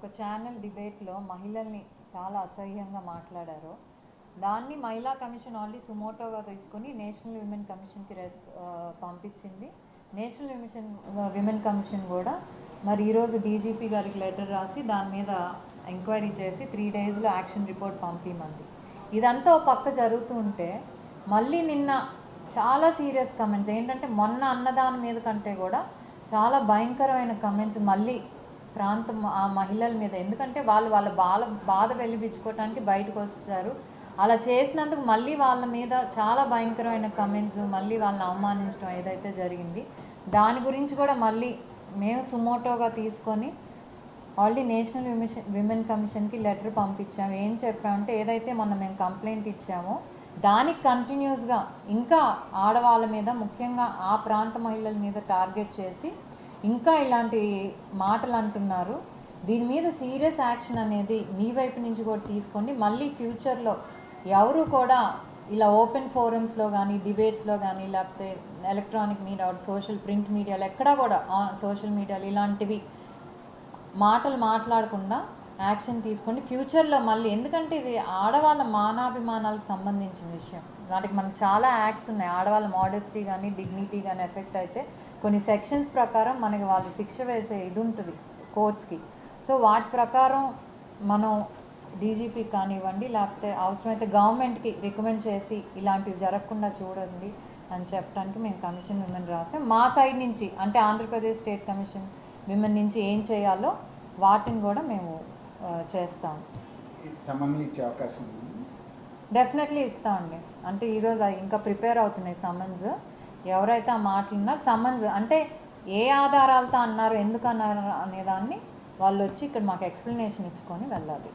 ఒక ఛానల్ డిబేట్లో మహిళల్ని చాలా అసహ్యంగా మాట్లాడారో దాన్ని మహిళా కమిషన్ ఆల్రెడీ సుమోటోగా తీసుకుని నేషనల్ విమెన్ కమిషన్కి పంపించింది. నేషనల్ విమెన్ కమిషన్ కూడా మరి ఈరోజు డీజీపీ గారికి లెటర్ రాసి దాని మీద ఎంక్వైరీ చేసి 3 డేస్లో యాక్షన్ రిపోర్ట్ పంపించమంది. ఇదంతా ఒక పక్క జరుగుతూ ఉంటే మళ్ళీ నిన్న చాలా సీరియస్ కమెంట్స్ ఏంటంటే మొన్న అన్నదాని మీద కంటే కూడా చాలా భయంకరమైన కమెంట్స్ మళ్ళీ ప్రాంతం ఆ మహిళల మీద. ఎందుకంటే వాళ్ళ బాధ వెలిపించుకోవటానికి బయటకు వస్తారు. అలా చేసినందుకు మళ్ళీ వాళ్ళ మీద చాలా భయంకరమైన కమెంట్స్, మళ్ళీ వాళ్ళని అవమానించడం ఏదైతే జరిగింది దాని గురించి కూడా మళ్ళీ మేము సుమోటోగా తీసుకొని ఆల్రెడీ నేషనల్ విమెన్ కమిషన్కి లెటర్ పంపించాము. ఏం చెప్పామంటే ఏదైతే మొన్న మేము కంప్లైంట్ ఇచ్చామో దానికి కంటిన్యూస్గా ఇంకా ఆడవాళ్ళ మీద, ముఖ్యంగా ఆ ప్రాంత మహిళల మీద టార్గెట్ చేసి ఇంకా ఇలాంటి మాటలు అంటున్నారు. దీని మీద సీరియస్ యాక్షన్ అనేది మీ వైపు నుంచి కూడా తీసుకోండి. మళ్ళీ ఫ్యూచర్లో ఎవరు కూడా ఇలా ఓపెన్ ఫోరమ్స్లో కానీ, డిబేట్స్లో కానీ, లేకపోతే ఎలక్ట్రానిక్ మీడియా, సోషల్ ప్రింట్ మీడియాలో ఎక్కడా కూడా సోషల్ మీడియాలో ఇలాంటివి మాటలు మాట్లాడకుండా యాక్షన్ తీసుకోండి ఫ్యూచర్లో మళ్ళీ. ఎందుకంటే ఇది ఆడవాళ్ళ మానాభిమానాలకు సంబంధించిన విషయం. వాటికి మనకు చాలా యాక్ట్స్ ఉన్నాయి. ఆడవాళ్ళ మోడెస్టీ కానీ, డిగ్నిటీ కానీ ఎఫెక్ట్ అయితే కొన్ని సెక్షన్స్ ప్రకారం మనకి వాళ్ళు శిక్ష వేసే ఇది ఉంటుంది కోర్ట్స్కి. సో వాటి ప్రకారం మనం డీజీపీ కానివ్వండి, లేకపోతే అవసరమైతే గవర్నమెంట్కి రికమెండ్ చేసి ఇలాంటివి జరగకుండా చూడండి అని చెప్పడానికి మేము కమిషన్ విమెన్ రాసాం. మా సైడ్ నుంచి అంటే ఆంధ్రప్రదేశ్ స్టేట్ కమిషన్ విమెన్ నుంచి ఏం చేయాలో వాటిని కూడా మేము చేస్తాం. డెఫినెట్లీ ఇస్తామండి. అంటే ఈరోజు ఇంకా ప్రిపేర్ అవుతున్నాయి సమన్స్. ఎవరైతే ఆ మాటలు ఉన్నారో సమన్స్ అంటే ఏ ఆధారాలతో అన్నారు, ఎందుకు అన్నారు అనేదాన్ని వాళ్ళు వచ్చి ఇక్కడ మాకు ఎక్స్ప్లెనేషన్ ఇచ్చుకొని వెళ్ళాలి.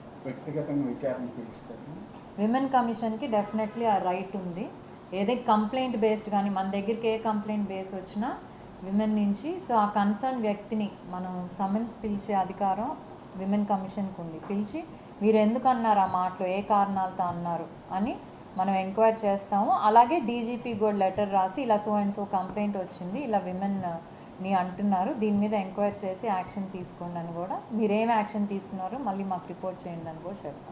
విమెన్ కమిషన్కి డెఫినెట్లీ ఆ రైట్ ఉంది. ఏదైతే కంప్లైంట్ బేస్డ్ కానీ మన దగ్గరికి ఏ కంప్లైంట్ బేస్ వచ్చినా విమెన్ నుంచి, సో ఆ కన్సర్న్ వ్యక్తిని మనం సమన్స్ పిలిచే అధికారం విమెన్ కమిషన్కి ఉంది. పిలిచి మీరు ఎందుకు అన్నారు ఆ మాటలు, ఏ కారణాలతో అన్నారు అని మనం ఎంక్వైరీ చేస్తాము. అలాగే డీజీపీ కూడా లెటర్ రాసి ఇలా సో అండ్ సో కంప్లైంట్ వచ్చింది, ఇలా విమెన్ని అంటున్నారు, దీని మీద ఎంక్వైరీ చేసి యాక్షన్ తీసుకోండి అని కూడా, మీరేం యాక్షన్ తీసుకున్నారో మళ్ళీ మాకు రిపోర్ట్ చేయండి అని కూడా చెప్తాం.